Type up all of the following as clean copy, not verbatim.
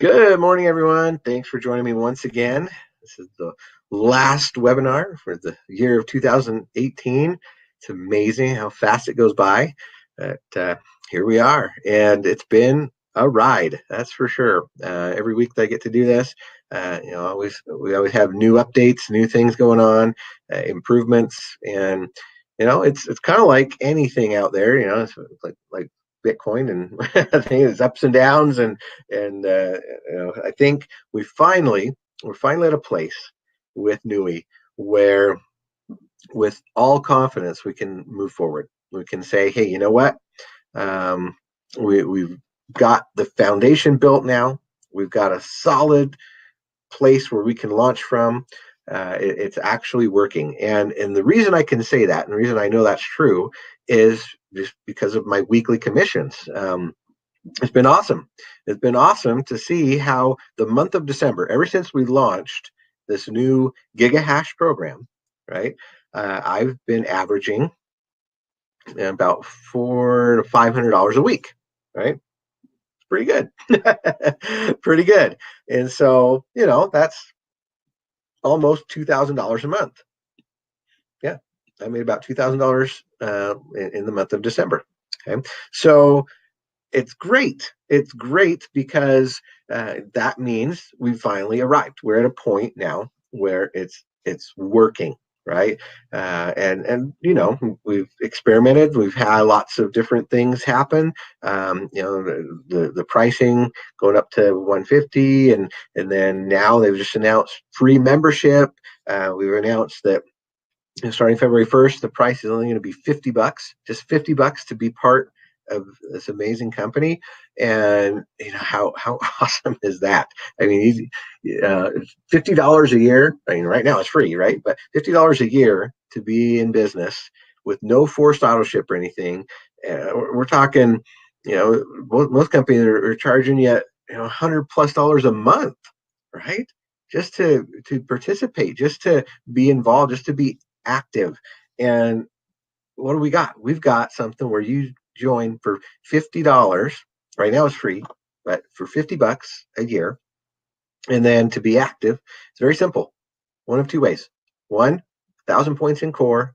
Good morning, everyone. Thanks for joining me once again. This is the last webinar for the year of 2018. It's amazing how fast it goes by. But here we are, and it's been a ride, that's for sure. Every week that I get to do this, we always have new updates, new things going on, improvements, and it's kind of like anything out there. It's like Bitcoin, and I think it's ups and downs, and I think we're finally at a place with Nui where, with all confidence, we can move forward. We can say, hey, you know what? We've got the foundation built now. We've got a solid place where we can launch from. It's actually working, and the reason I can say that, and the reason I know that's true, is just because of my weekly commissions. It's been awesome. It's been awesome to see how the month of December, ever since we launched this new GigaHash program, right? I've been averaging about $400 to $500 a week, right? It's pretty good, pretty good. And so, that's almost $2,000 a month. Yeah, I made about $2,000 in the month of December. Okay, so it's great. It's great because that means we finally arrived. We're at a point now where it's working, right? And we've experimented. We've had lots of different things happen. The pricing going up to 150, and then now they've just announced free membership. We've announced that starting February 1st, the price is only going to be $50, just $50 to be part of this amazing company. And how awesome is that? I mean, $50 a year. I mean, right now it's free, right? But $50 a year to be in business with no forced auto ship or anything. We're talking, most companies are charging you, $100+ a month, right? Just to participate, just to be involved, just to be active. And what do we got? We've got something where you join for $50. Right now it's free, but for $50 a year. And then to be active, it's very simple. One of two ways. One, 1,000 points in core,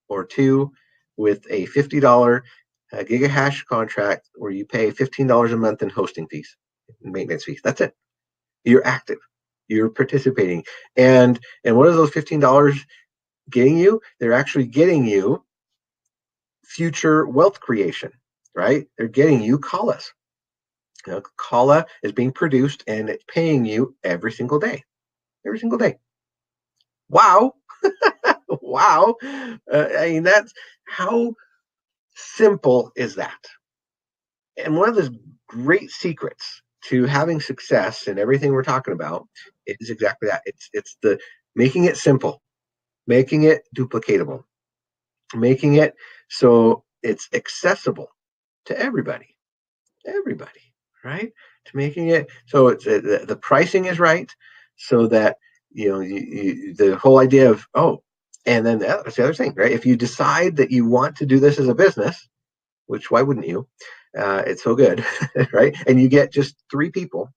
or two, with a $50 GigaHash contract where you pay $15 a month in hosting fees and maintenance fees. That's it. You're active. You're participating. And what are those $15 getting you? They're actually getting you future wealth creation, right? They're getting you Kalas. Kala is being produced and it's paying you every single day. Every single day. Wow. Wow. I mean, that's how simple is that? And one of the great secrets to having success in everything we're talking about is exactly that. It's the making it simple, making it duplicatable, making it so it's accessible to everybody, right? To making it so it's the pricing is right, so that the whole idea of, and then that's the other thing, right? If you decide that you want to do this as a business, which why wouldn't you? It's so good, right? And you get just 3 people,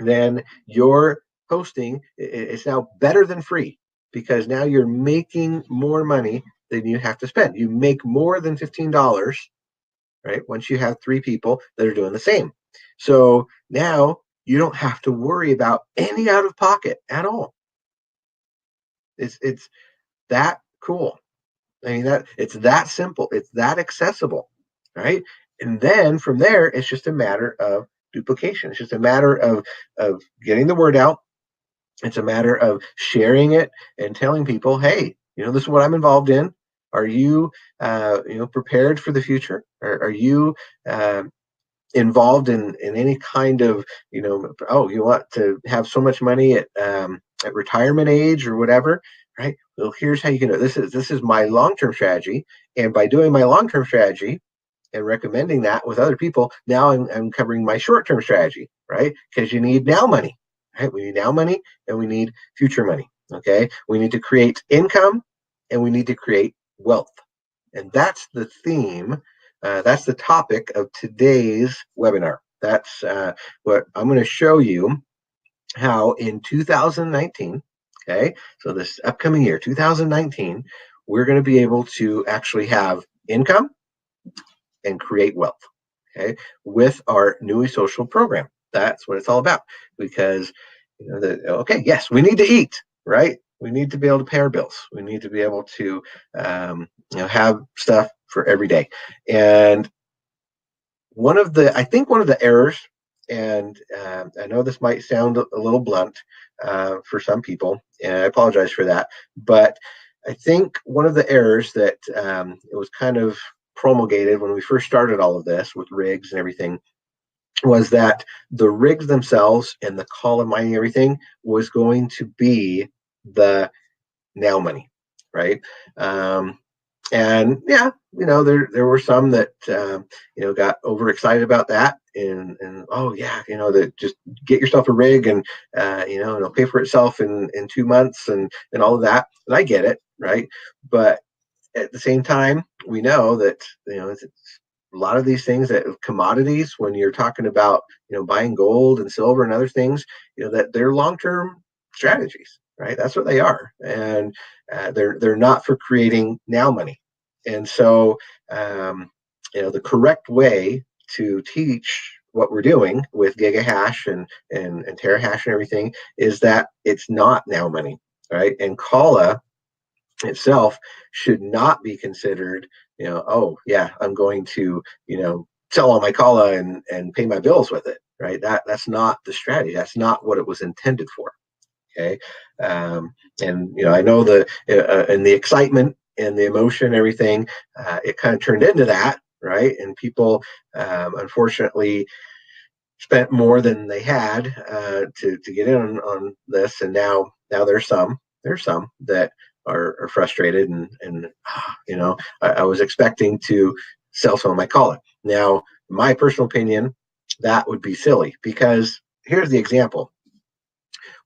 then your hosting is now better than free, because now you're making more money than you have to spend. You make more than $15, right? Once you have 3 people that are doing the same. So now you don't have to worry about any out of pocket at all. It's that cool. I mean, that it's that simple. It's that accessible, right? And then from there, it's just a matter of duplication. It's just a matter of getting the word out. It's a matter of sharing it and telling people, hey, this is what I'm involved in. Are you, prepared for the future? Are you involved in any kind of, you want to have so much money at retirement age or whatever, right? Well, here's how you can do it. This is my long-term strategy, and by doing my long-term strategy and recommending that with other people, now I'm covering my short-term strategy, right? Because you need now money, right? We need now money, and we need future money. Okay, we need to create income, and we need to create wealth, and that's the theme. That's the topic of today's webinar. That's what I'm going to show you, how in 2019, okay, so this upcoming year, 2019, we're going to be able to actually have income and create wealth, okay, with our Nui social program. That's what it's all about. Because, okay, yes, we need to eat, right? We need to be able to pay our bills. We need to be able to, have stuff for every day. And I think one of the errors, and I know this might sound a little blunt for some people, and I apologize for that, but I think one of the errors that it was kind of promulgated when we first started all of this with rigs and everything was that the rigs themselves and the call of mining, everything was going to be the now money, right? And yeah, there were some that got overexcited about that, and oh yeah, that just get yourself a rig, and it'll pay for itself in 2 months, and all of that. And I get it, right? But at the same time, we know that it's a lot of these things, that commodities, when you're talking about buying gold and silver and other things, that they're long-term strategies, right? That's what they are. And they're not for creating now money. And so the correct way to teach what we're doing with gigahash and terahash and everything is that it's not now money, right? And Kala itself should not be considered, oh yeah, I'm going to, sell all my Kala and pay my bills with it, right? That's not the strategy. That's not what it was intended for. Okay. And I know and the excitement and the emotion and everything, it kind of turned into that, right? And people, unfortunately, spent more than they had to get in on this, and now there's some that are frustrated, and I was expecting to sell some of my Kala. Now, in my personal opinion, that would be silly, because here's the example.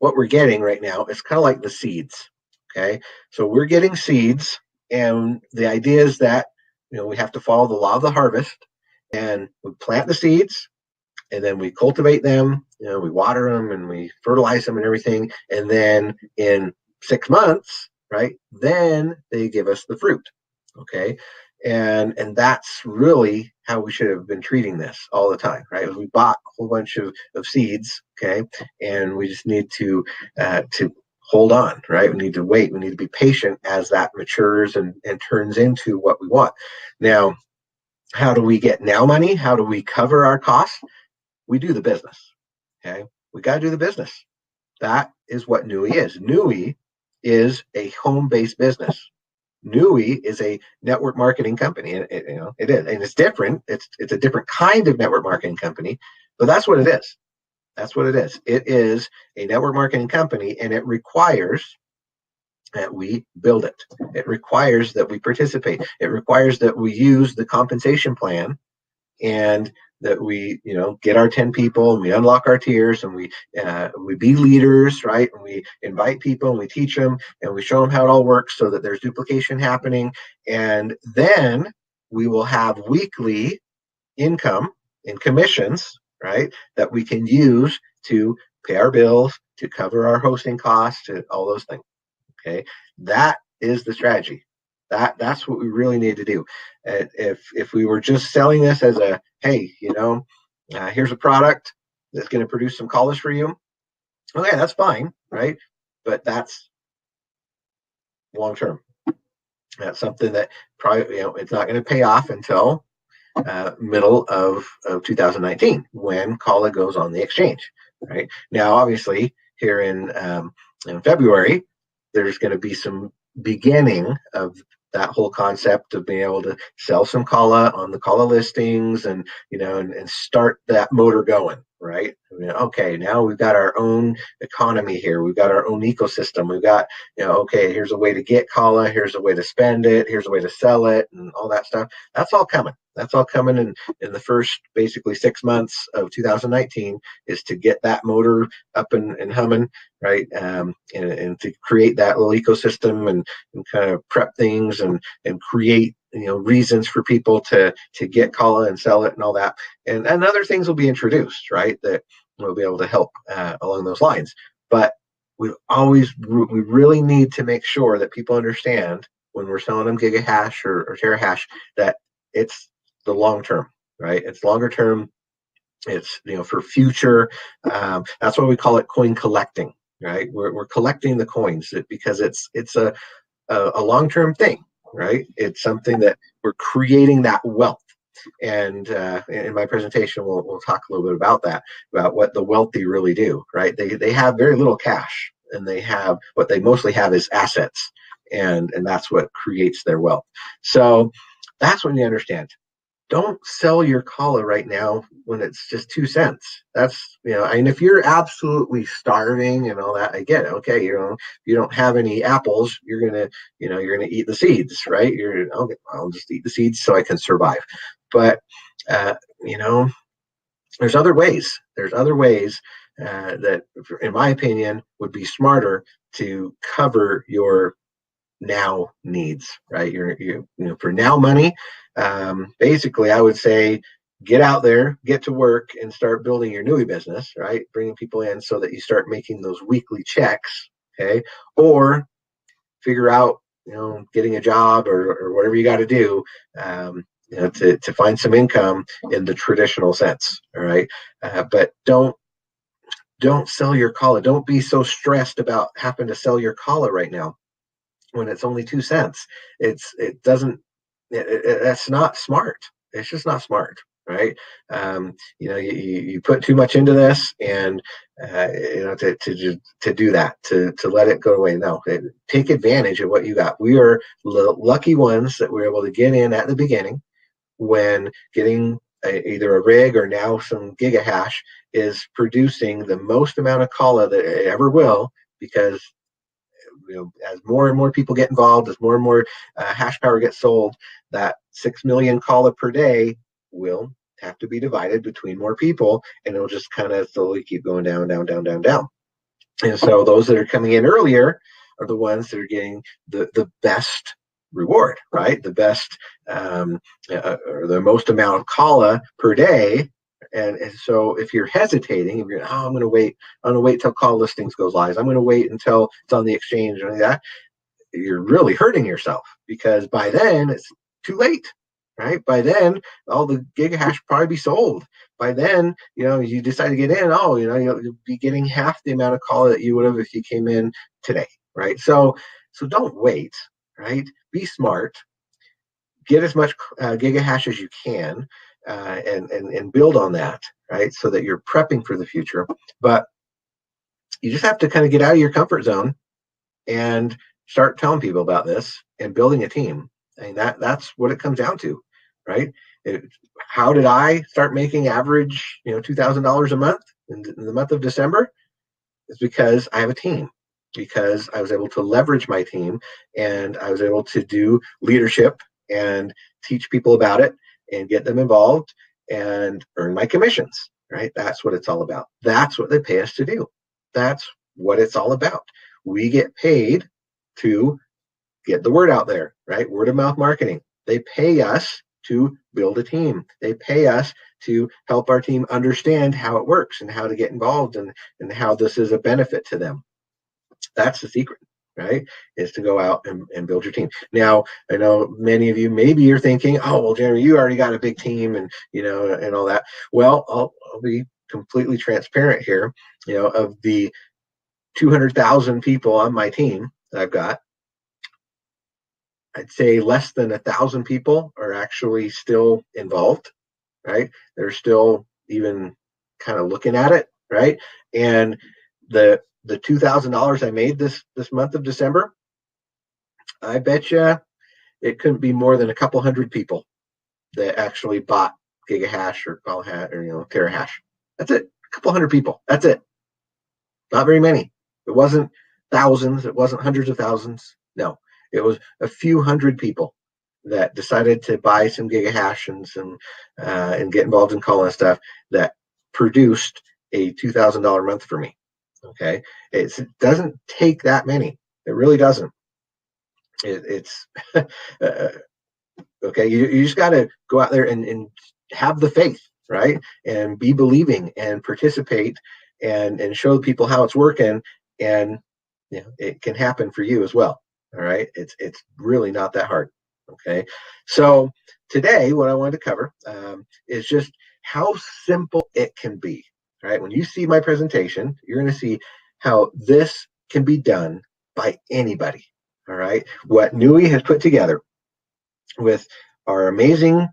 What we're getting right now is kind of like the seeds. Okay, so we're getting seeds, and the idea is that we have to follow the law of the harvest, and we plant the seeds, and then we cultivate them, we water them and we fertilize them and everything. And then in 6 months, right, then they give us the fruit. Okay. And that's really how we should have been treating this all the time, right? We bought a whole bunch of seeds, okay, and we just need to hold on, right? We need to wait. We need to be patient as that matures and turns into what we want. Now, how do we get now money? How do we cover our costs? We do the business. Okay. We got to do the business. That is what Nui is. Nui is a home-based business. Nui is a network marketing company. It is, and it's different. It's a different kind of network marketing company, but that's what it is. That's what it is. It is a network marketing company, and it requires that we build it. It requires that we participate. It requires that we use the compensation plan, and that we get our 10 people, and we unlock our tiers, and we be leaders, right? And we invite people, and we teach them, and we show them how it all works, so that there's duplication happening. And then we will have weekly income and commissions, right, that we can use to pay our bills, to cover our hosting costs, to all those things. Okay, that is the strategy. That's what we really need to do. If we were just selling this as a, hey, here's a product that's going to produce some collars for you, okay, that's fine, right? But that's long term. That's something that probably it's not going to pay off until middle of 2019, when Kala goes on the exchange. Right now, obviously, here in February, there's going to be some beginning of that whole concept of being able to sell some Kala on the Kala listings, and and start that motor going, right? Okay, now we've got our own economy here. We've got our own ecosystem. We've got, okay, here's a way to get Kala. Here's a way to spend it. Here's a way to sell it, and all that stuff. That's all coming. That's all coming in the first basically 6 months of 2019, is to get that motor up and humming, right? And to create that little ecosystem, and kind of prep things, and create reasons for people to get Kala and sell it and all that, and other things will be introduced, right, that will be able to help along those lines. But we really need to make sure that people understand when we're selling them gigahash or terahash that it's the long term, right? It's longer term. It's for future. That's why we call it coin collecting, right? We're collecting the coins because it's a long term thing, right? It's something that we're creating that wealth. And in my presentation, we'll talk a little bit about that, about what the wealthy really do, right? They have very little cash, and they have what they mostly have is assets, and that's what creates their wealth. So that's when you understand. Don't sell your Kala right now when it's just 2 cents. That's and if you're absolutely starving and all that, I get it. Okay, if you don't have any apples, you're gonna eat the seeds, right? I'll just eat the seeds so I can survive. But uh, you know, there's other ways. There's other ways that, in my opinion, would be smarter to cover your now needs, right? For now money. Basically, I would say get out there, get to work, and start building your newie business, right? Bringing people in so that you start making those weekly checks, okay? Or figure out, getting a job or whatever you got to do, to find some income in the traditional sense, all right? But don't sell your Kala. Don't be so stressed about having to sell your Kala right now when it's only 2 cents. That's not smart. It's just not smart, right? You put too much into this, and to do that, to let it go away. No, take advantage of what you got. We are lucky ones that we're able to get in at the beginning when getting either a rig or now some gigahash is producing the most amount of Kala that it ever will, because as more and more people get involved, as more and more hash power gets sold, that 6 million Kala per day will have to be divided between more people, and it'll just kind of slowly keep going down, down, down, down, down. And so those that are coming in earlier are the ones that are getting the best reward, right? The best or the most amount of Kala per day. And so if you're hesitating, if you're, I'm going to wait till call listings goes live, I'm going to wait until it's on the exchange or that, you're really hurting yourself, because by then it's too late, right? By then, all the gigahash probably be sold. By then, you decide to get in, you'll be getting half the amount of Kala that you would have if you came in today, right? So don't wait, right? Be smart. Get as much gigahash as you can, and build on that, right? So that you're prepping for the future. But you just have to kind of get out of your comfort zone and start telling people about this and building a team. I mean, that's what it comes down to, right? How did I start making average, $2,000 a month in the month of December? It's because I have a team, because I was able to leverage my team, and I was able to do leadership and teach people about it and get them involved and earn my commissions, right? That's what it's all about. That's what they pay us to do. That's what it's all about. We get paid to get the word out there, right? Word of mouth marketing. They pay us to build a team. They pay us to help our team understand how it works and how to get involved, and how this is a benefit to them. That's the secret, right? Is to go out and build your team. Now, I know many of you, maybe you're thinking, oh, well, Jeremy, you already got a big team and, and all that. Well, I'll be completely transparent here. Of the 200,000 people on my team that I've got, I'd say less than 1,000 people are actually still involved, right? They're still even kind of looking at it, right? And the $2,000 I made this month of December, I bet you it couldn't be more than a couple hundred people that actually bought gigahash or terahash. That's it. A couple hundred people. That's it. Not very many. It wasn't thousands. It wasn't hundreds of thousands. No, it was a few hundred people that decided to buy some gigahash and get involved in calling stuff that produced a $2,000 month for me. Okay, it doesn't take that many. It really doesn't. It's Okay, you just got to go out there and have the faith, right? And be believing and participate and show people how it's working, and it can happen for you as well. All right, it's really not that hard. Okay, so today what I wanted to cover is just how simple it can be. Right, when you see my presentation, you're going to see how this can be done by anybody. All right, what NUI has put together with our amazing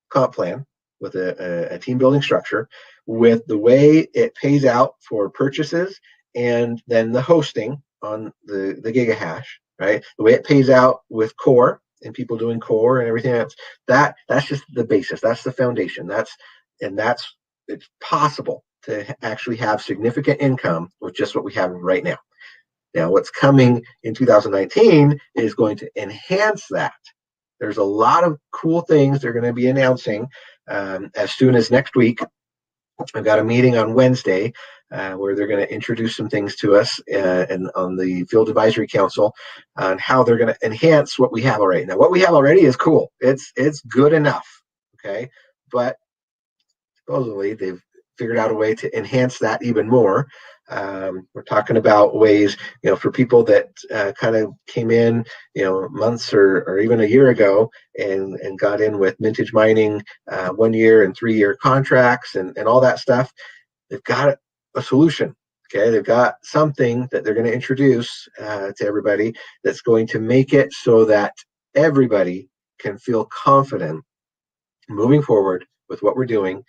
comp plan, with a team building structure, with the way it pays out for purchases, and then the hosting on the gigahash, right? The way it pays out with core and people doing core and everything else. That's just the basis. That's the foundation. It's possible to actually have significant income with just what we have right now. Now, what's coming in 2019 is going to enhance that. There's a lot of cool things they're going to be announcing as soon as next week. I've got a meeting on Wednesday where they're going to introduce some things to us and on the Field Advisory Council on how they're going to enhance what we have already. Now, what we have already is cool. It's good enough, okay? But supposedly they've figured out a way to enhance that even more. We're talking about ways, for people that kind of came in, months or even a year ago and got in with mintage mining 1 year and 3 year contracts and all that stuff. They've got a solution. Okay, they've got something that they're going to introduce to everybody that's going to make it so that everybody can feel confident moving forward with what we're doing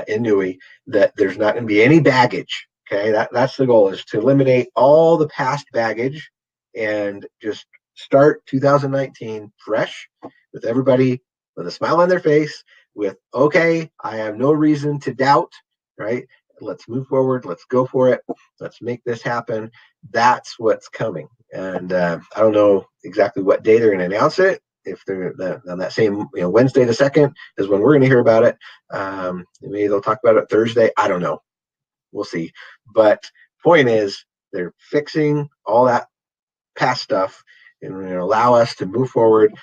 in NUI, that there's not going to be any baggage. Okay, that's the goal, is to eliminate all the past baggage and just start 2019 fresh with everybody with a smile on their face, with, okay, I have no reason to doubt, right? Let's move forward. Let's go for it. Let's make this happen. That's what's coming. And I don't know exactly what day they're going to announce it. If they're on that same, Wednesday the 2nd is when we're going to hear about it. Maybe they'll talk about it Thursday. I don't know. We'll see. But point is, they're fixing all that past stuff and going to allow us to move forward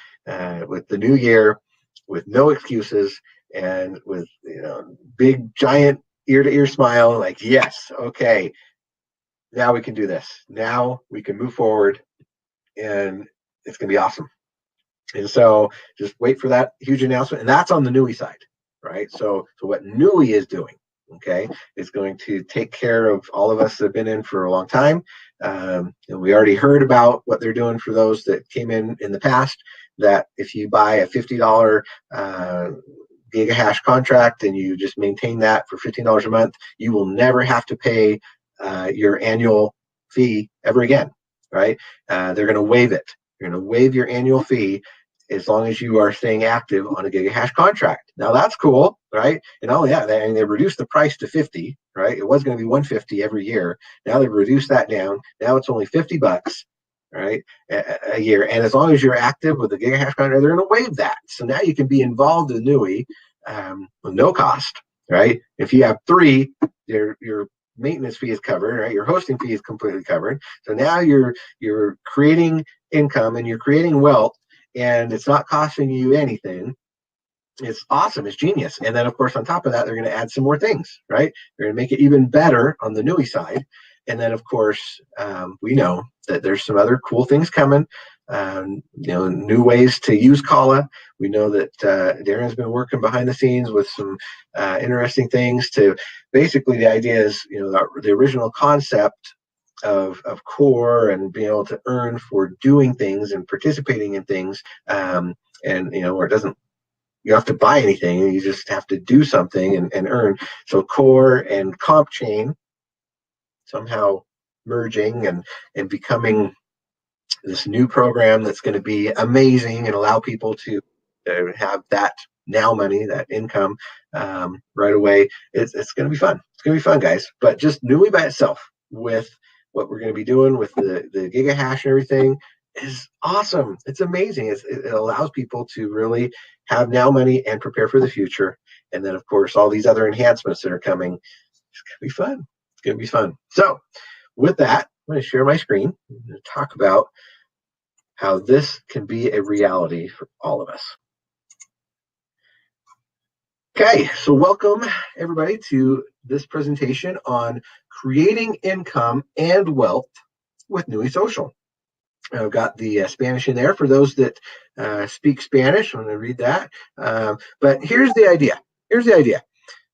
with the new year with no excuses and with big giant ear-to-ear smile, like, yes, okay, now we can do this. Now we can move forward, and it's going to be awesome. And so just wait for that huge announcement. And that's on the NUI side, right? So what NUI is doing, okay, is going to take care of all of us that have been in for a long time. We already heard about what they're doing for those that came in the past, that if you buy a $50 gigahash contract and you just maintain that for $15 a month, you will never have to pay your annual fee ever again, right? They're going to waive it. You're going to waive your annual fee as long as you are staying active on a gigahash contract. Now that's cool, right? And they reduced the price to 50, right? It was going to be 150 every year. Now they've reduced that down. Now it's only $50, right, a year. And as long as you're active with the gigahash contract, they're going to waive that. So now you can be involved in NUI with no cost, right? If you have 3, your maintenance fee is covered, right? Your hosting fee is completely covered. So now you're creating income and you're creating wealth, and it's not costing you anything. It's awesome. It's genius. And then, of course, on top of that, they're going to add some more things, right? They're going to make it even better on the NUI side. And then, of course, we know that there's some other cool things coming. New ways to use Kala. We know that Darren's been working behind the scenes with some interesting things. To basically, the idea is, the original concept of core and being able to earn for doing things and participating in things, and where it doesn't, you don't have to buy anything, you just have to do something and earn. So core and comp chain somehow merging and becoming this new program that's going to be amazing and allow people to have that now money, that income right away. It's going to be fun. It's going to be fun, guys. But just NUI by itself, with what we're going to be doing with the gigahash and everything, is awesome. It's amazing. It allows people to really have now money and prepare for the future. And then, of course, all these other enhancements that are coming. It's going to be fun. It's going to be fun. So with that, I'm going to share my screen and talk about how this can be a reality for all of us. Okay, so welcome everybody to this presentation on creating income and wealth with Nui Social. I've got the Spanish in there for those that speak Spanish. I'm going to read that. But here's the idea. Here's the idea.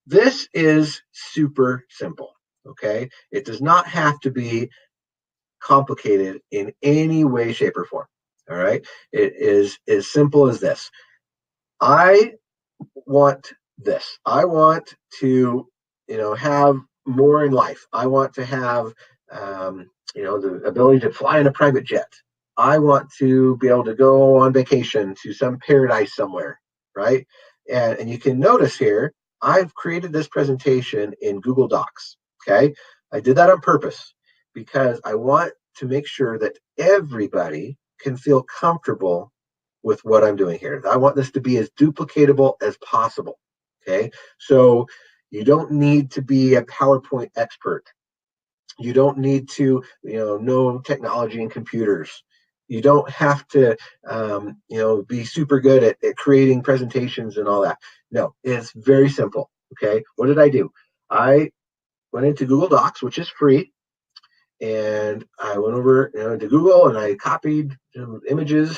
This is super simple. Okay, it does not have to be complicated in any way, shape, or form. All right, it is as simple as this. I want this. I want to, have more in life. I want to have, the ability to fly in a private jet. I want to be able to go on vacation to some paradise somewhere, right? And you can notice here, I've created this presentation in Google Docs. Okay. I did that on purpose because I want to make sure that everybody can feel comfortable with what I'm doing here. I want this to be as duplicatable as possible. Okay. So you don't need to be a PowerPoint expert. You don't need to, know technology and computers. You don't have to, be super good at creating presentations and all that. No, it's very simple. Okay. What did I do? I went into Google Docs, which is free, and I went over to Google and I copied some images,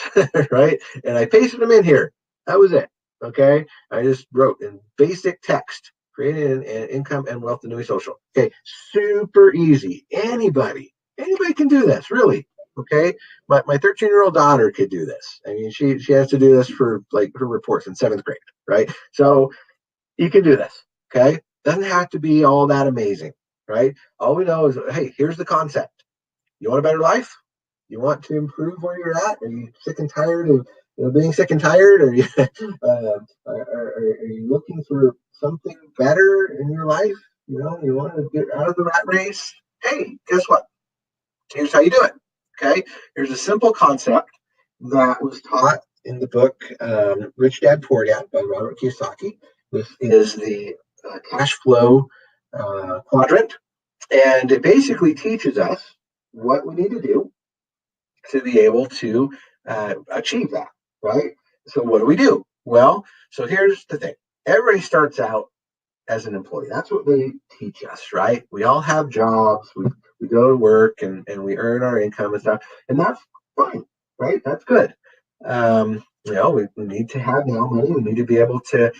right? And I pasted them in here. That was it. Okay. I just wrote in basic text, creating an income and wealth in Nui Social. Okay. Super easy. Anybody can do this, really. Okay. My 13-year-old daughter could do this. I mean, she has to do this for like her reports in seventh grade, right? So you can do this. Okay. Doesn't have to be all that amazing, right? All we know is, hey, here's the concept. You want a better life? You want to improve where you're at? Are you sick and tired of being sick and tired? Are you are you looking for something better in your life? You want to get out of the rat race. Hey, guess what? Here's how you do it. Okay, here's a simple concept that was taught in the book Rich Dad Poor Dad by Robert Kiyosaki. This is the cash flow quadrant, and it basically teaches us what we need to do to be able to achieve that, right? So, what do we do? Well, so here's the thing, everybody starts out as an employee. That's what they teach us, right? We all have jobs, we go to work and we earn our income and stuff, and that's fine, right? That's good. We need to have now money. We need to be able to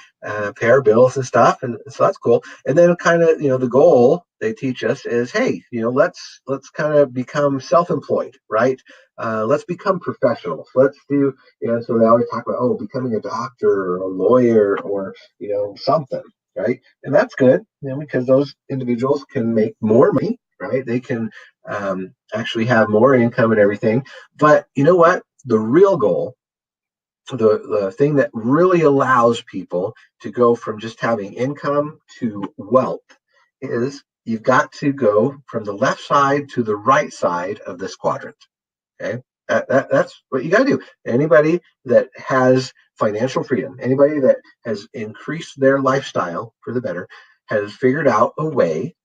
pay our bills and stuff, and so that's cool. And then kind of, the goal they teach us is, hey, let's kind of become self-employed, right? Let's become professionals. Let's do, so they always talk about, oh, becoming a doctor or a lawyer or something, right? And that's good, because those individuals can make more money, right? They can actually have more income and everything. But you know what? The real goal, the thing that really allows people to go from just having income to wealth, is you've got to go from the left side to the right side of this quadrant. Okay. That's what you got to do. Anybody that has financial freedom, anybody that has increased their lifestyle for the better, has figured out a way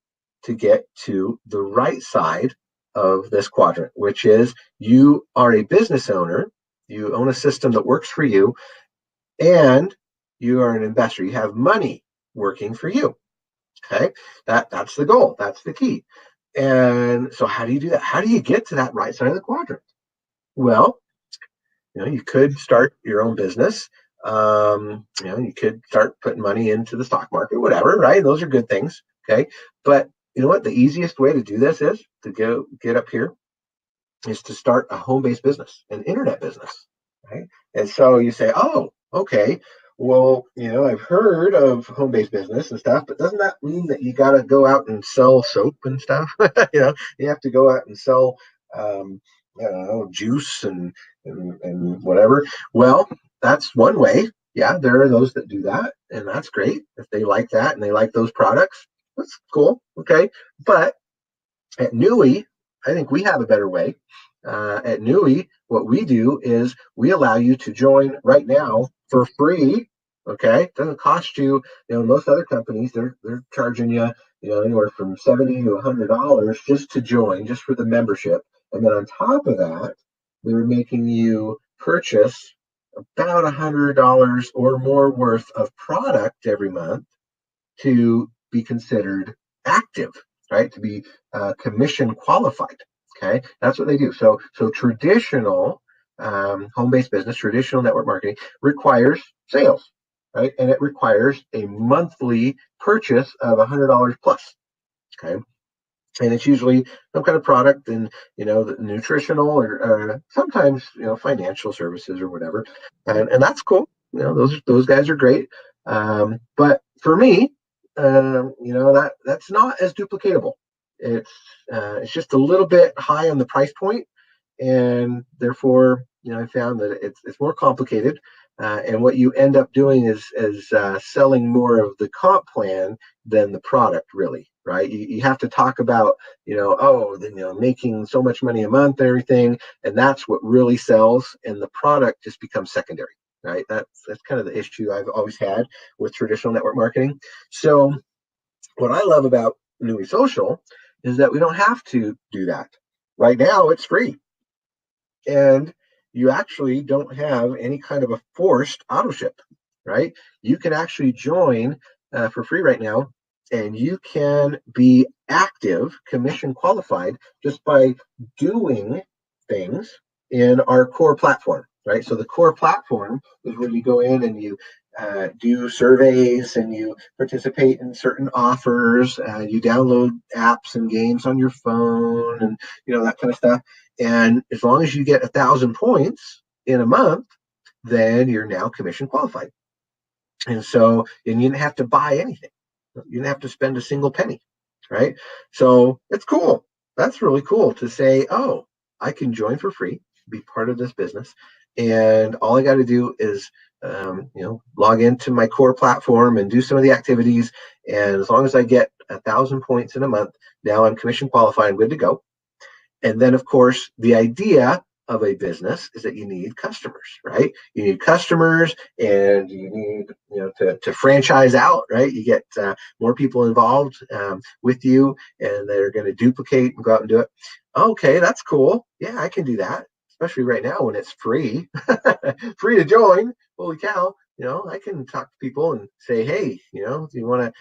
to get to the right side of this quadrant, which is you are a business owner, you own a system that works for you, and you are an investor. You have money working for you. Okay. That's the goal. That's the key. And so how do you do that? How do you get to that right side of the quadrant? Well, you could start your own business. You could start putting money into the stock market, whatever, right? Those are good things. Okay. But you know what? The easiest way to do this is to go get up here is to start a home-based business, an internet business, right? And so you say, oh, okay, well, I've heard of home-based business and stuff, but doesn't that mean that you got to go out and sell soap and stuff? You have to go out and sell, I don't know, juice and whatever. Well, that's one way. Yeah, there are those that do that, and that's great if they like that and they like those products. That's cool. Okay, but at Nui, I think we have a better way. At Nui, what we do is we allow you to join right now for free. Okay, it doesn't cost you. Most other companies they're charging you, anywhere from $70 to $100 just to join, just for the membership, and then on top of that, they're making you purchase about $100 or more worth of product every month to be considered active, right? To be commission qualified. Okay, that's what they do. So traditional home-based business, traditional network marketing requires sales, right? And it requires a monthly purchase of $100 plus. Okay, and it's usually some kind of product and nutritional or sometimes financial services or whatever, and that's cool. Those guys are great, but for me, that's not as duplicatable. It's just a little bit high on the price point, and therefore I found that it's more complicated, and what you end up doing is selling more of the comp plan than the product, really, right? You have to talk about making so much money a month and everything, and that's what really sells, and the product just becomes secondary, right? That's kind of the issue I've always had with traditional network marketing. So what I love about Nui Social is that we don't have to do that. Right now it's free, and you actually don't have any kind of a forced auto ship, right? You can actually join for free right now, and you can be active, commission qualified, just by doing things in our core platform, right? So the core platform is where you go in and you do surveys and you participate in certain offers. You download apps and games on your phone, and that kind of stuff. And as long as you get 1,000 points in a month, then you're now commission qualified. And you didn't have to buy anything. You didn't have to spend a single penny, right? So it's cool. That's really cool to say, oh, I can join for free, be part of this business, and all I got to do is log into my core platform and do some of the activities. And as long as I get 1,000 points in a month, now I'm commission qualified. I'm good to go. And then, of course, the idea of a business is that you need customers, right? You need customers, and you need to franchise out, right? You get more people involved with you, and they're going to duplicate and go out and do it. Okay, that's cool. Yeah, I can do that, especially right now when it's free, free to join. Holy cow! I can talk to people and say, hey, do you want to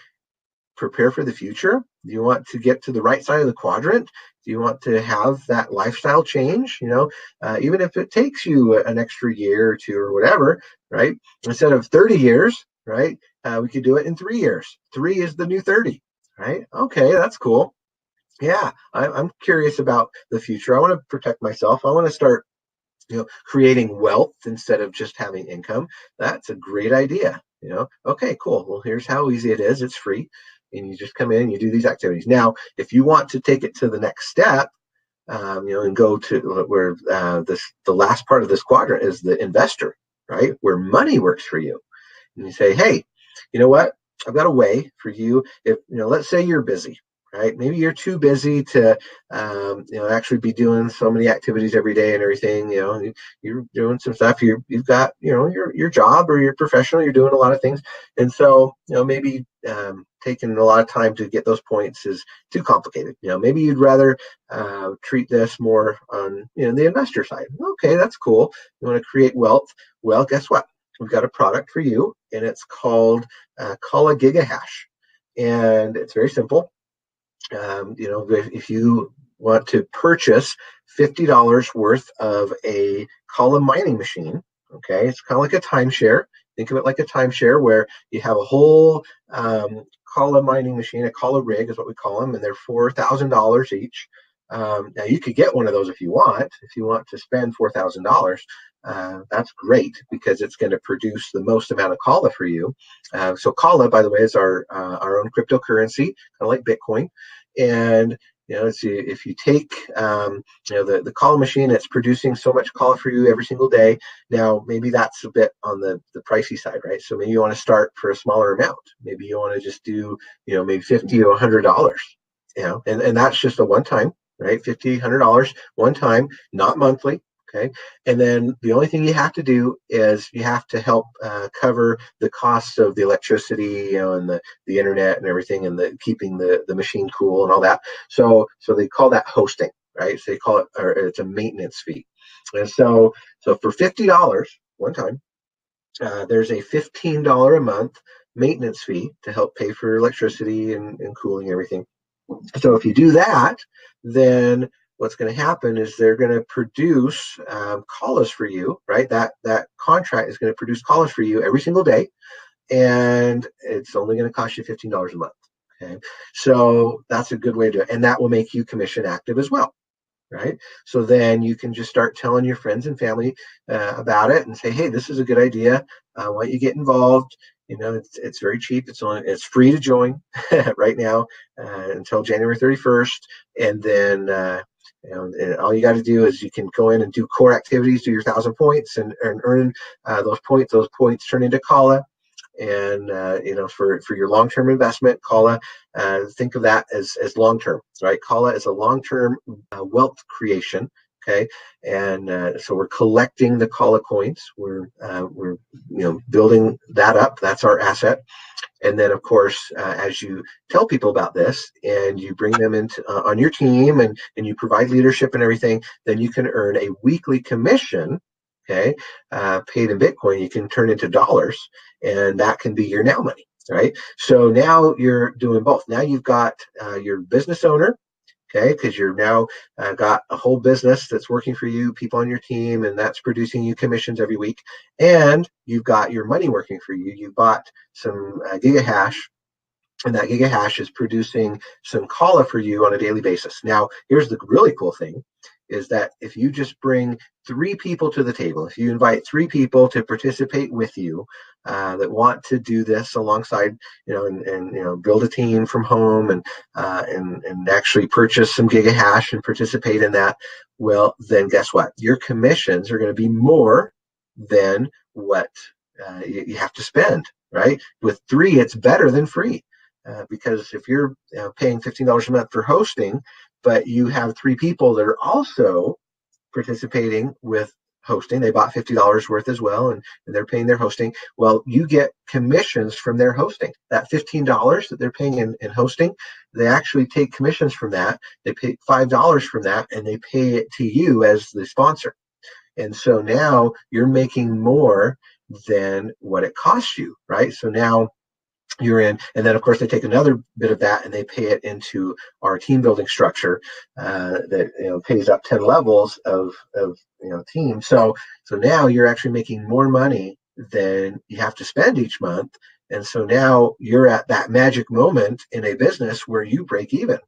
prepare for the future? Do you want to get to the right side of the quadrant? Do you want to have that lifestyle change? Even if it takes you an extra year or two or whatever, right? Instead of 30 years, right? We could do it in 3 years. 3 is the new 30, right? Okay, that's cool. Yeah, I'm curious about the future. I want to protect myself. I want to start creating wealth instead of just having income. That's a great idea. Okay, cool. Well, here's how easy it is. It's free, and you just come in and you do these activities. Now, if you want to take it to the next step, and go to where the last part of this quadrant is the investor, right? Where money works for you, and you say, hey, you know what? I've got a way for you. If let's say you're busy, right? Maybe you're too busy to, actually be doing so many activities every day and everything. You're doing some stuff. You've got, your job or your professional. You're doing a lot of things, and so maybe taking a lot of time to get those points is too complicated. Maybe you'd rather treat this more on the investor side. Okay, that's cool. You want to create wealth. Well, guess what? We've got a product for you, and it's called Call a Gigahash, and it's very simple. If you want to purchase $50 worth of a column mining machine, okay, it's kind of like a timeshare. Think of it like a timeshare where you have a whole column mining machine, a column rig is what we call them, and they're $4,000 each. Now you could get one of those if you want. If you want to spend $4,000, that's great because it's going to produce the most amount of Kala for you. So Kala, by the way, is our own cryptocurrency, kind of like Bitcoin. And if you take the Kala machine, it's producing so much Kala for you every single day. Now maybe that's a bit on the pricey side, right? So maybe you want to start for a smaller amount. Maybe you want to just do maybe $50 to $100. And that's just a one time. Right, $50, $100 one time, not monthly. Okay, and then the only thing you have to do is you have to help cover the costs of the electricity, and the internet and everything, and the keeping the machine cool and all that. So they call that hosting, right? So they call it, or it's a maintenance fee. And so for $50, one time. There's a $15 a month maintenance fee to help pay for electricity and cooling and everything. So if you do that, then what's going to happen is they're going to produce calls for you, right? That contract is going to produce calls for you every single day, and it's only going to cost you $15 a month. Okay, so that's a good way to do it, and that will make you commission active as well, right? So then you can just start telling your friends and family about it and say, hey, this is a good idea. Why don't you get involved? It's very cheap. It's free to join right now until January 31st, and then and all you got to do is you can go in and do core activities, do your 1,000 points, and earn those points. Those points turn into Kala, and for your long-term investment, Kala, think of that as long-term, right? Kala is a long-term wealth creation. Okay, and so we're collecting the Kala coins. We're building that up. That's our asset. And then, of course, as you tell people about this and you bring them into on your team, and you provide leadership and everything, then you can earn a weekly commission, okay, paid in Bitcoin. You can turn into dollars, and that can be your now money, right? So now you're doing both. Now you've got your business owner, okay, because you're now got a whole business that's working for you, people on your team, and that's producing you commissions every week. And you've got your money working for you. You bought some gigahash, and that gigahash is producing some Kala for you on a daily basis. Now, here's the really cool thing, is that if you just bring 3 people to the table, if you invite 3 people to participate with you that want to do this alongside, and build a team from home, and actually purchase some gigahash and participate in that, well, then guess what? Your commissions are going to be more than what you have to spend, right? With 3, it's better than free. Because if you're paying $15 a month for hosting, but you have 3 people that are also participating with hosting, they bought $50 worth as well, and they're paying their hosting. Well, you get commissions from their hosting. That $15 that they're paying in hosting, they actually take commissions from that. They pay $5 from that, and they pay it to you as the sponsor. And so now you're making more than what it costs you, right? So now you're in, and then of course they take another bit of that and they pay it into our team building structure that pays up 10 levels of team. So now you're actually making more money than you have to spend each month, and so now you're at that magic moment in a business where you break even,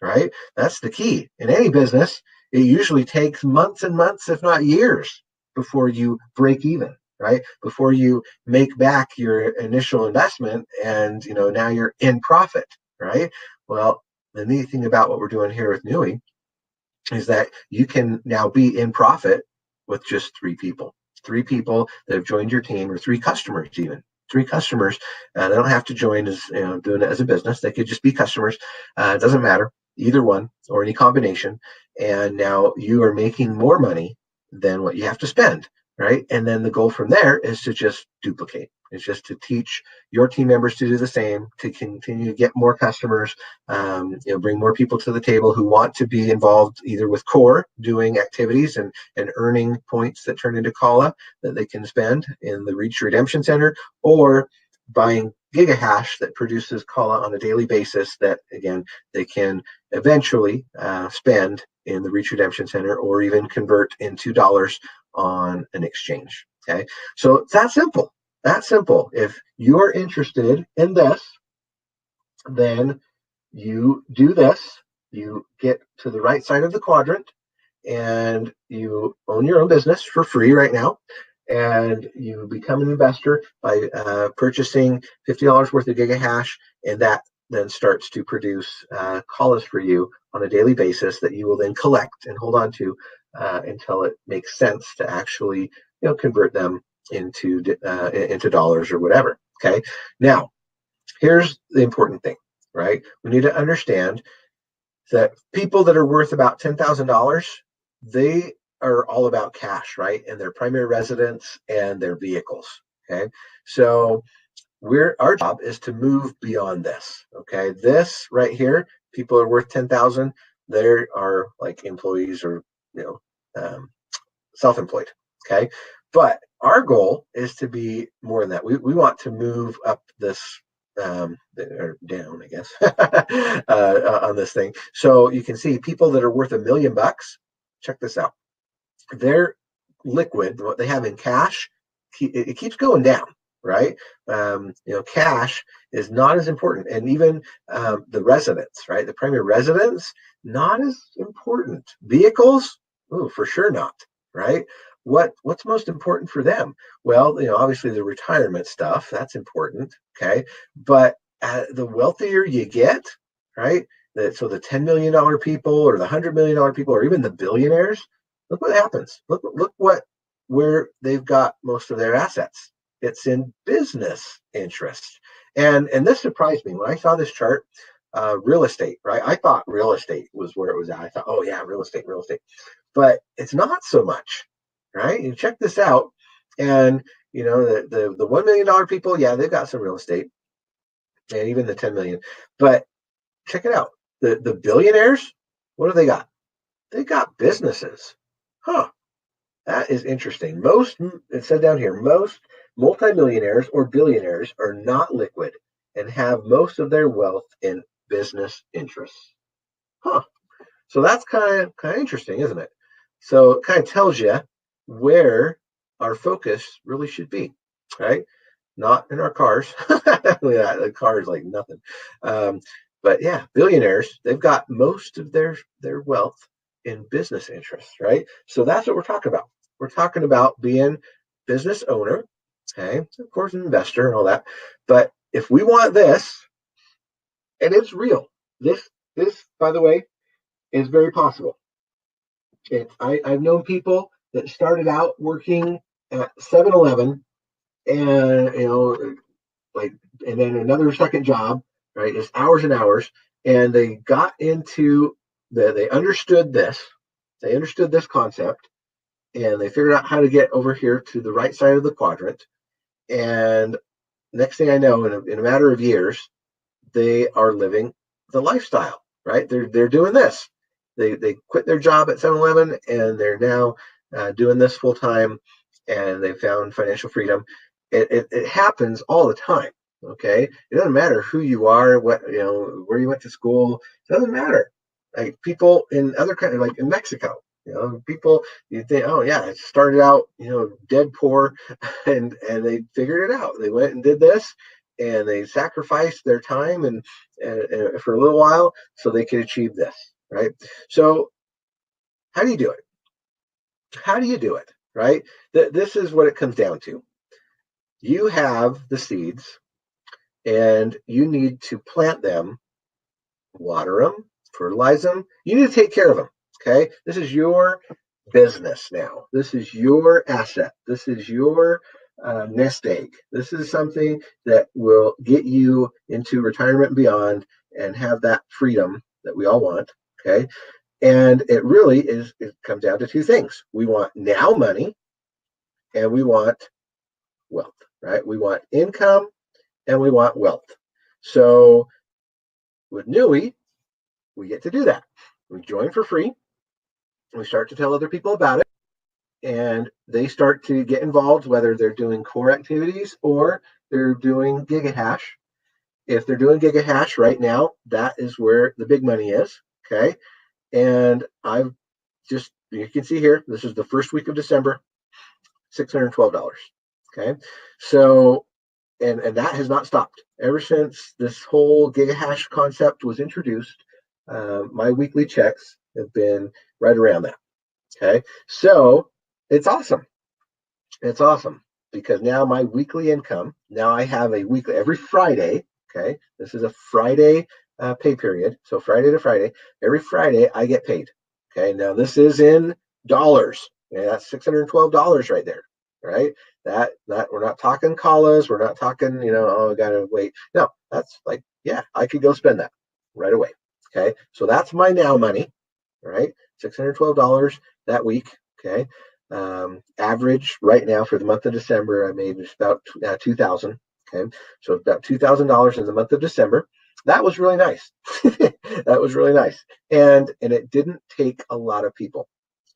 right? That's the key in any business. It usually takes months and months, if not years, before you break even, right? Before you make back your initial investment, and now you're in profit, right? Well, the neat thing about what we're doing here with Nui is that you can now be in profit with just 3 people. 3 people that have joined your team, or 3 customers even. 3 customers. They don't have to join as doing it as a business. They could just be customers. It doesn't matter, either one or any combination. And now you are making more money than what you have to spend, right? And then the goal from there is to just duplicate. It's just to teach your team members to do the same, to continue to get more customers, bring more people to the table who want to be involved either with core, doing activities and earning points that turn into Kala that they can spend in the Reach Redemption Center, or buying gigahash that produces Kala on a daily basis that, again, they can eventually spend in the Reach Redemption Center, or even convert into dollars on an exchange. Okay, so it's that simple. That simple. If you're interested in this, then you do this. You get to the right side of the quadrant, and you own your own business for free right now. And you become an investor by purchasing $50 worth of gigahash, and that then starts to produce calls for you on a daily basis that you will then collect and hold on to until it makes sense to actually convert them into dollars or whatever. Okay. Now, here's the important thing, right? We need to understand that people that are worth about $10,000, they are all about cash, right? And their primary residence and their vehicles. Okay. So our job is to move beyond this. Okay. This right here, people are worth 10,000. They are like employees or, um, self-employed. Okay. But Our goal is to be more than that. We want to move up this or down, I guess, on this thing. So you can see people that are worth $1 million. Check this out. They're liquid. What they have in cash, it keeps going down, right? Cash is not as important, and even the residence, right? The primary residence, not as important. Vehicles, oh, for sure not, right? What's most important for them? Well, obviously the retirement stuff, that's important, okay? But the wealthier you get, right? So the $10 million people, or the $100 million people, or even the billionaires, look what happens. Look where they've got most of their assets. It's in business interests. And this surprised me when I saw this chart. Real estate, right? I thought real estate was where it was at. I thought, oh yeah, real estate. But it's not so much, right? You check this out, and the $1 million people, yeah, they've got some real estate, and even the 10 million. But check it out. The billionaires, what do they got? They got businesses. Huh. That is interesting. It said down here, most multimillionaires or billionaires are not liquid and have most of their wealth in business interests. Huh. So that's kind of interesting, isn't it? So it kind of tells you where our focus really should be, right? Not in our cars. The car is like nothing. But yeah, billionaires, they've got most of their wealth in business interests, right? So that's what we're talking about. We're talking about being business owner, okay? Of course, an investor and all that. But if we want this, and it's real, this, by the way, is very possible. I've known people that started out working at 7-Eleven, and and then another second job, right? Just hours and hours, and they got into they understood this. They understood this concept, and they figured out how to get over here to the right side of the quadrant. And next thing I know, in a matter of years, they are living the lifestyle, right? They're doing this. They quit their job at 7-Eleven, and they're now doing this full time, and they found financial freedom. It happens all the time. Okay, it doesn't matter who you are, where you went to school. It doesn't matter. Like people in other countries, like in Mexico, people, you think, oh yeah, it started out, dead poor, and they figured it out. They went and did this, and they sacrificed their time and for a little while so they could achieve this, right? So how do you do it? How do you do it, right? This is what it comes down to. You have the seeds, and you need to plant them, water them, fertilize them. You need to take care of them. Okay, this is your business now. This is your asset. This is your nest egg. This is something that will get you into retirement and beyond, and have that freedom that we all want. Okay, and it really is. It comes down to two things: we want now money, and we want wealth. Right? We want income, and we want wealth. So with Nui, we get to do that. We join for free. We start to tell other people about it, and they start to get involved, whether they're doing core activities or they're doing GigaHash. If they're doing GigaHash right now, that is where the big money is. Okay. And you can see here, this is the first week of December, $612. Okay. So, and that has not stopped ever since this whole GigaHash concept was introduced. My weekly checks have been right around that. Okay, so it's awesome. It's awesome because now my weekly income. Now I have a weekly every Friday. Okay, this is a Friday pay period. So Friday to Friday, every Friday I get paid. Okay, now this is in dollars. Okay, that's $612 right there. Right, that we're not talking callas. We're not talking, oh, I gotta wait. No, that's like, yeah, I could go spend that right away. Okay, so that's my now money. Right, $612 that week. Okay, average right now for the month of December, I made just about $2,000. Okay, so about $2,000 in the month of December. That was really nice. That was really nice, and it didn't take a lot of people.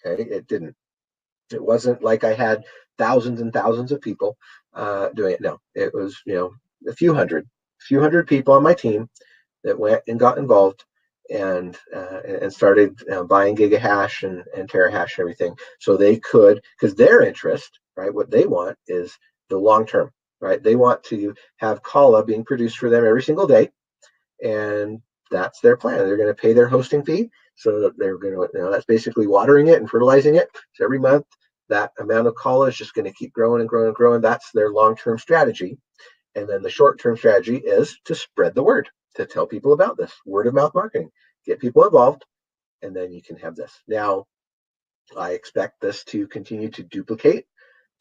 Okay, it didn't. It wasn't like I had thousands and thousands of people doing it. No, it was, a few hundred people on my team that went and got involved and started buying gigahash and terahash and everything, so they could, because their interest, right, what they want is the long term, right? They want to have Kala being produced for them every single day, and that's their plan. They're going to pay their hosting fee, so that they're going to, that's basically watering it and fertilizing it. So every month, that amount of Kala is just going to keep growing and growing and growing. That's their long-term strategy. And then the short-term strategy is to spread the word, to tell people about this, word of mouth marketing, get people involved, and then you can have this. Now, I expect this to continue to duplicate,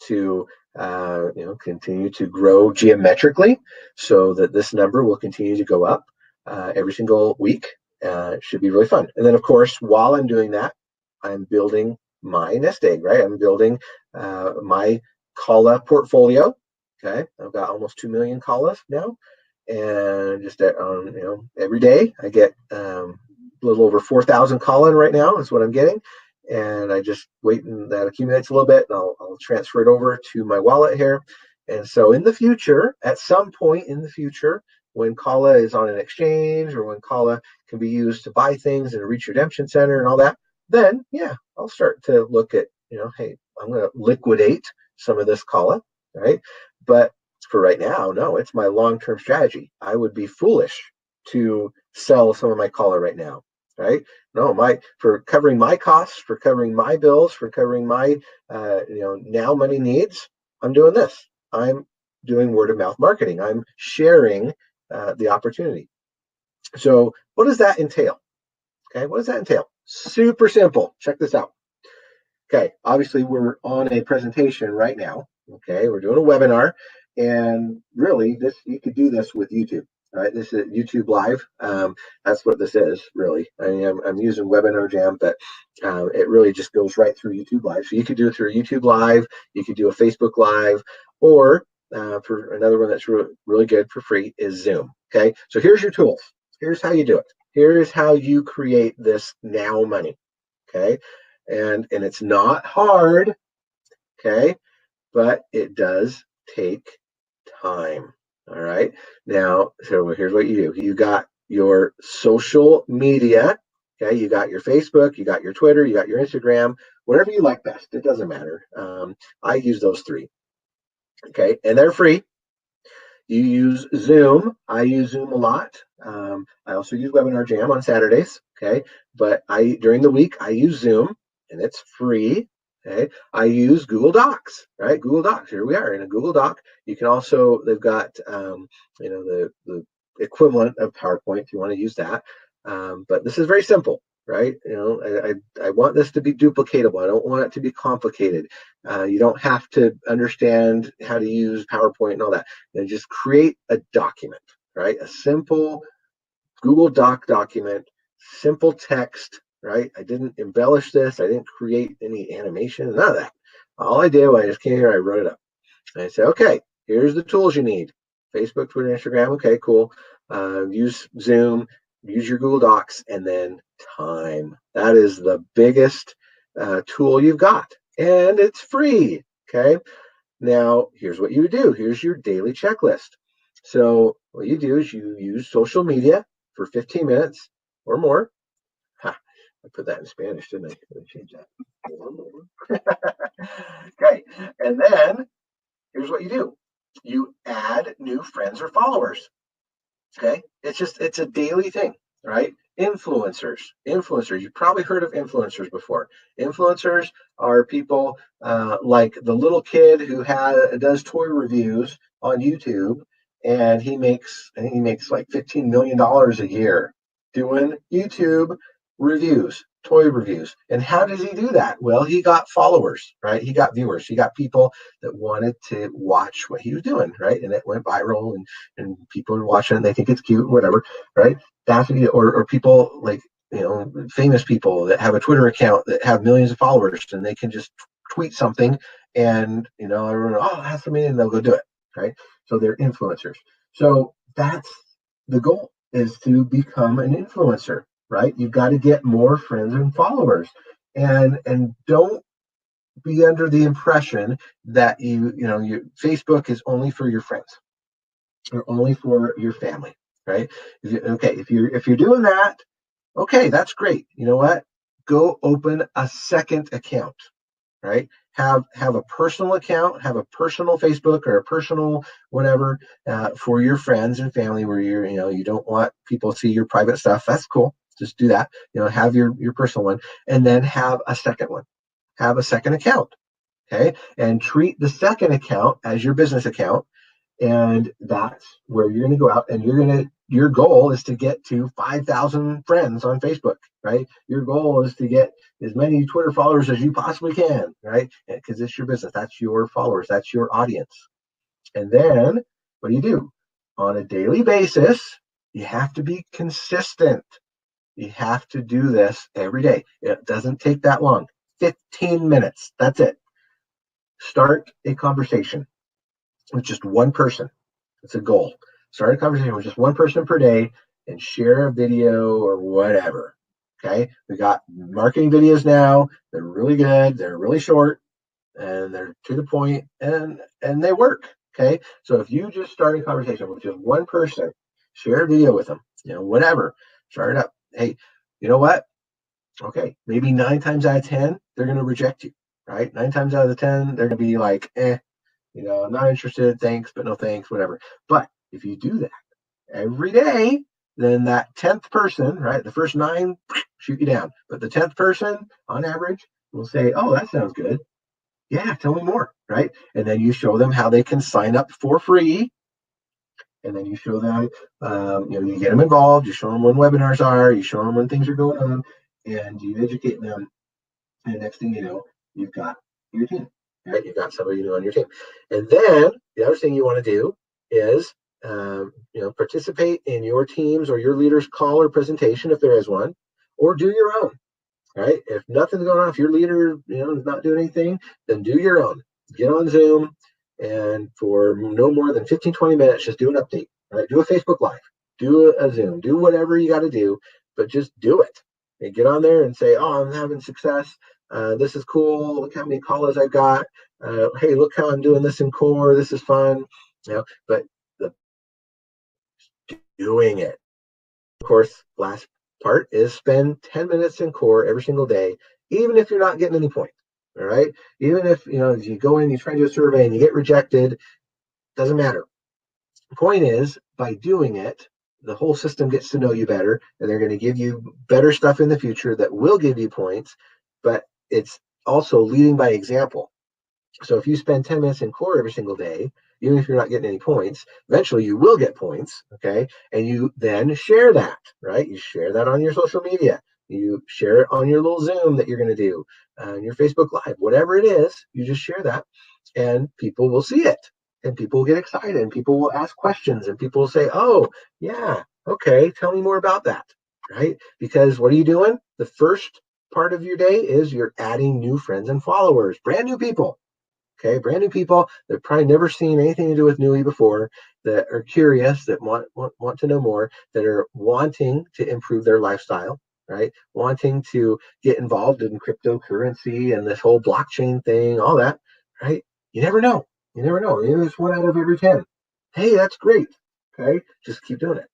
to continue to grow geometrically, so that this number will continue to go up every single week. It should be really fun. And then, of course, while I'm doing that, I'm building my nest egg, right? I'm building my Kala portfolio. Okay, I've got almost 2 million Kalas now, and just every day I get a little over 4,000 Kala right now is what I'm getting, and I just wait, and that accumulates a little bit, and I'll transfer it over to my wallet here. And so in the future, at some point in the future, when Kala is on an exchange, or when Kala can be used to buy things in a Reach Redemption Center and all that, then yeah, I'll start to look at, hey, I'm going to liquidate some of this Kala, right? But for right now, no, it's my long-term strategy. I would be foolish to sell some of my Kala right now, right? No, for covering my costs, for covering my bills, for covering my now money needs, I'm doing this. I'm doing word of mouth marketing. I'm sharing the opportunity. So what does that entail? Okay, what does that entail? Super simple. Check this out. Okay, obviously we're on a presentation right now. Okay, we're doing a webinar, and really, you could do this with YouTube. Right, this is YouTube Live. That's what this is, really. I mean, I'm using Webinar Jam, but it really just goes right through YouTube Live. So you could do it through YouTube Live. You could do a Facebook Live, or for another one that's really good for free is Zoom. Okay, so here's your tools. Here's how you do it. Here's how you create this now money. Okay, and it's not hard. Okay, but it does take time. All right. Now, so here's what you do. You got your social media. Okay. You got your Facebook, you got your Twitter, you got your Instagram, whatever you like best. It doesn't matter. I use those three. Okay. And they're free. You use Zoom. I use Zoom a lot. I also use Webinar Jam on Saturdays. Okay. But during the week, I use Zoom, and it's free. Okay. I use Google Docs, right? Google Docs. Here we are in a Google Doc. You can also, they've got, the equivalent of PowerPoint if you want to use that. But this is very simple, right? I want this to be duplicatable. I don't want it to be complicated. You don't have to understand how to use PowerPoint and all that. Just create a document, right? A simple Google Doc document, simple text, right? I didn't embellish this. I didn't create any animation, none of that. All I did was I just came here, I wrote it up. And I said, okay, here's the tools you need. Facebook, Twitter, Instagram. Okay, cool. Use Zoom, use your Google Docs, and then time. That is the biggest tool you've got. And it's free. Okay. Now, here's what you do. Here's your daily checklist. So what you do is you use social media for 15 minutes or more. I put that in Spanish, didn't I? Let me change that. Okay. And then here's what you do. You add new friends or followers. Okay. It's a daily thing, right? Influencers. You've probably heard of influencers before. Influencers are people like the little kid who does toy reviews on YouTube, and he makes like $15 million a year doing YouTube reviews, toy reviews. And how does he do that? Well, he got followers, right? He got viewers. He got people that wanted to watch what he was doing, right? And it went viral, and people are watching it, and they think it's cute, whatever, right? That's or people like, famous people that have a Twitter account that have millions of followers, and they can just tweet something, and everyone, oh, that's for me, and they'll go do it, right? So they're influencers. So that's the goal, is to become an influencer, right? You've got to get more friends and followers, and don't be under the impression that your Facebook is only for your friends or only for your family, right? If you're doing that, okay, that's great. You know what? Go open a second account, right? Have a personal account, have a personal Facebook or a personal whatever for your friends and family where you don't want people to see your private stuff. That's cool. Just do that. Have your personal one, and then have a second one. Have a second account, okay? And treat the second account as your business account, and that's where you're going to go out and your goal is to get to 5,000 friends on Facebook, right? Your goal is to get as many Twitter followers as you possibly can, right? Because it's your business. That's your followers. That's your audience. And then what do? On a daily basis, you have to be consistent. You have to do this every day. It doesn't take that long. 15 minutes. That's it. Start a conversation with just one person. It's a goal. Start a conversation with just one person per day and share a video or whatever. Okay. We got marketing videos now. They're really good. They're really short and they're to the point and they work. Okay. So if you just start a conversation with just one person, share a video with them, whatever, start it up. Hey, you know what? Okay. Maybe 9 times out of 10, they're going to reject you, right? 9 times out of the 10, they're going to be like, I'm not interested. Thanks, but no thanks, whatever. But if you do that every day, then that 10th person, right? The first 9 shoot you down. But the 10th person on average will say, oh, that sounds good. Yeah, tell me more, right? And then you show them how they can sign up for free. And then you show them, you get them involved. You show them when webinars are. You show them when things are going on. And you educate them. And next thing you know, you've got your team. Right? You've got somebody on your team. And then the other thing you want to do is participate in your team's or your leader's call or presentation if there is one, or do your own. Right? If nothing's going on, if your leader is not doing anything, then do your own. Get on Zoom and for no more than 15, 20 minutes, just do an update. Right? Do a Facebook Live, do a Zoom, do whatever you got to do, but just do it. And get on there and say, oh, I'm having success. This is cool. Look how many callers I got. Hey, look how I'm doing this in core. This is fun. But the doing it. Of course, last part is spend 10 minutes in core every single day, even if you're not getting any points. All right. Even if, you go in, you try to do a survey and you get rejected, doesn't matter. The point is, by doing it, the whole system gets to know you better, and they're going to give you better stuff in the future that will give you points, but it's also leading by example. So if you spend 10 minutes in core every single day, even if you're not getting any points, eventually you will get points, okay? And you then share that, right? You share that on your social media. You share it on your little Zoom that you're going to do, your Facebook Live, whatever it is, you just share that, and people will see it. And people will get excited, and people will ask questions, and people will say, oh, yeah, okay, tell me more about that, right? Because what are you doing? The first part of your day is you're adding new friends and followers, brand new people. Okay, brand new people that probably never seen anything to do with Nui before, that are curious, that want to know more, that are wanting to improve their lifestyle, right? Wanting to get involved in cryptocurrency and this whole blockchain thing, all that, right? You never know. You never know. It's 1 out of every 10. Hey, that's great. Okay, just keep doing it.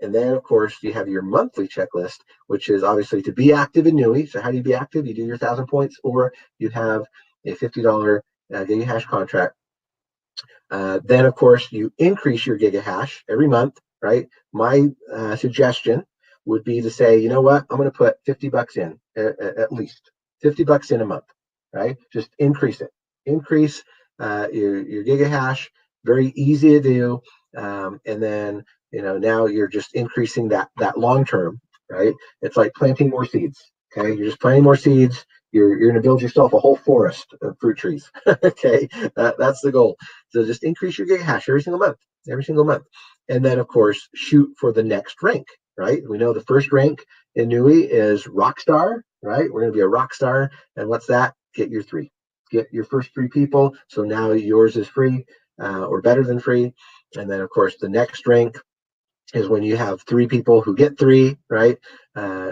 And then, of course, you have your monthly checklist, which is obviously to be active in Nui. So how do you be active? You do your 1,000 points, or you have a $50 gigahash contract. Then, of course, you increase your gigahash every month, right? My suggestion would be to say, you know what? I'm going to put $50 in, at least $50 in a month, right? Just increase it. Increase your gigahash. Very easy to do. And then, now you're just increasing that long term, right? It's like planting more seeds. Okay, you're just planting more seeds. You're going to build yourself a whole forest of fruit trees. Okay, that's the goal. So just increase your gigahash every single month, and then of course shoot for the next rank. Right? We know the first rank in Nui is Rockstar. Right? We're going to be a Rockstar, and what's that? Get your 3. Get your first 3 people. So now yours is free, or better than free, and then of course the next rank is when you have 3 people who get 3, right?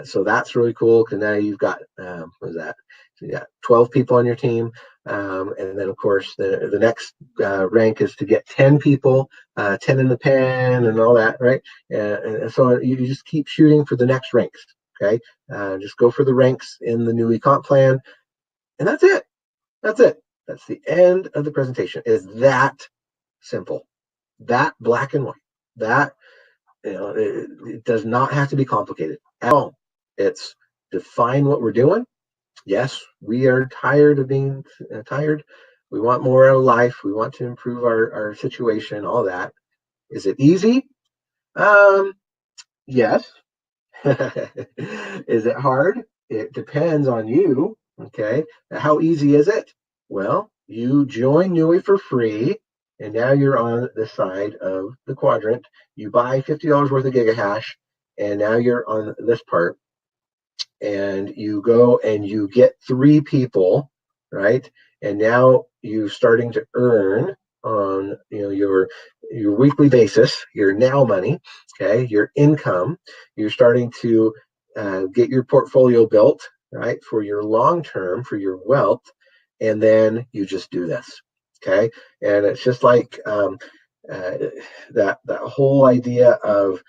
So that's really cool because now you've got what is that? So you got 12 people on your team. And then, of course, the next rank is to get 10 people, 10 in the pen and all that, right? And so you just keep shooting for the next ranks, okay? Just go for the ranks in the new comp plan. And that's it. That's it. That's the end of the presentation. Is that simple, that black and white, that, it does not have to be complicated at all. It's define what we're doing. Yes, we are tired of being tired. We want more out of life. We want to improve our situation, all that. Is it easy? Yes. Is it hard? It depends on you. Okay. How easy is it? Well, you join NUI for free, and now you're on the side of the quadrant. You buy $50 worth of gigahash, and now you're on this part. And you go and you get 3 people, right? And now you're starting to earn on your weekly basis, your now money, okay, your income. You're starting to get your portfolio built, right, for your long term, for your wealth, and then you just do this, okay. And it's just like that whole idea of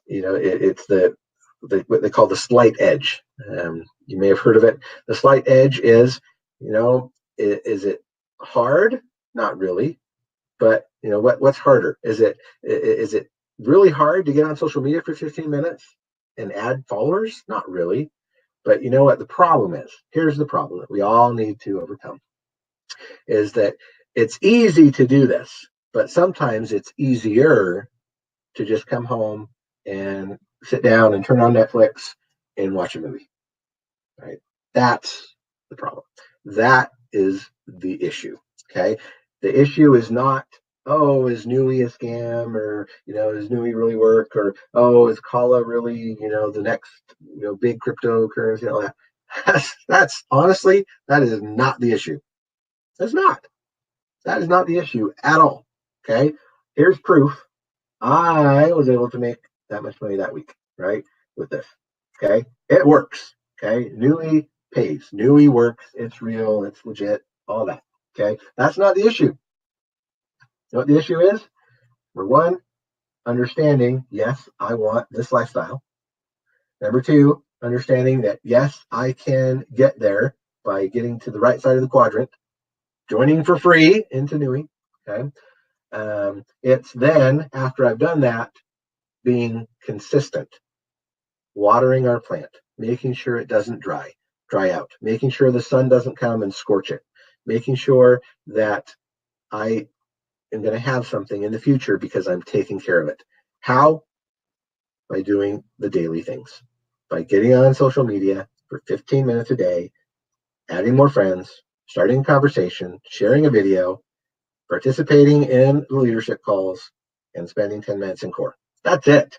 it's what they call the slight edge. You may have heard of it. The slight edge is, is it hard? Not really. But what's harder? Is it really hard to get on social media for 15 minutes and add followers? Not really. But you know what the problem is? Here's the problem that we all need to overcome, is that it's easy to do this, but sometimes it's easier to just come home and sit down and turn on Netflix and watch a movie, right? That's the problem. That is the issue, okay? The issue is not, oh, is NUI a scam, or, does NUI really work, or, oh, is Kala really, the next, big cryptocurrency, that's honestly, that is not the issue. That's not. That is not the issue at all, okay? Here's proof. I was able to make that much money that week, right? With this. Okay. It works. Okay. NUI pays. NUI works. It's real. It's legit. All that. Okay. That's not the issue. You know what the issue is? Number one, understanding, yes, I want this lifestyle. Number two, understanding that, yes, I can get there by getting to the right side of the quadrant, joining for free into NUI. Okay. It's then, after I've done that, being consistent, watering our plant, making sure it doesn't dry out, making sure the sun doesn't come and scorch it, making sure that I am going to have something in the future because I'm taking care of it. How? By doing the daily things, by getting on social media for 15 minutes a day, adding more friends, starting a conversation, sharing a video, participating in the leadership calls, and spending 10 minutes in core. That's it.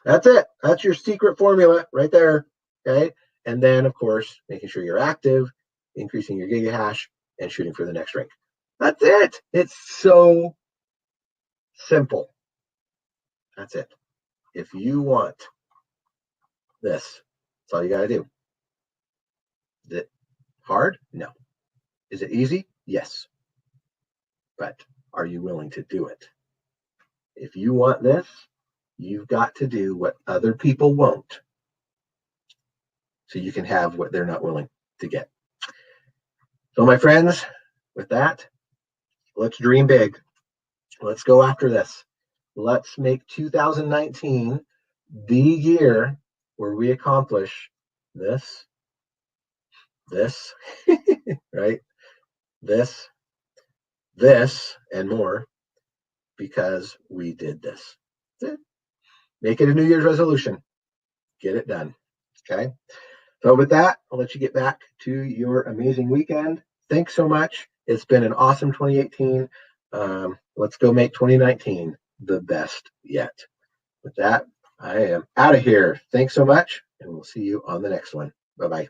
That's it. That's your secret formula right there. Okay. And then, of course, making sure you're active, increasing your gigahash, and shooting for the next rank. That's it. It's so simple. That's it. If you want this, that's all you got to do. Is it hard? No. Is it easy? Yes. But are you willing to do it? If you want this, you've got to do what other people won't, so you can have what they're not willing to get. So, my friends, with that, let's dream big. Let's go after this. Let's make 2019 the year where we accomplish this, right? This, and more, because we did this. That's it. Make it a New Year's resolution. Get it done. Okay. So with that, I'll let you get back to your amazing weekend. Thanks so much. It's been an awesome 2018. Let's go make 2019 the best yet. With that, I am out of here. Thanks so much, and we'll see you on the next one. Bye-bye.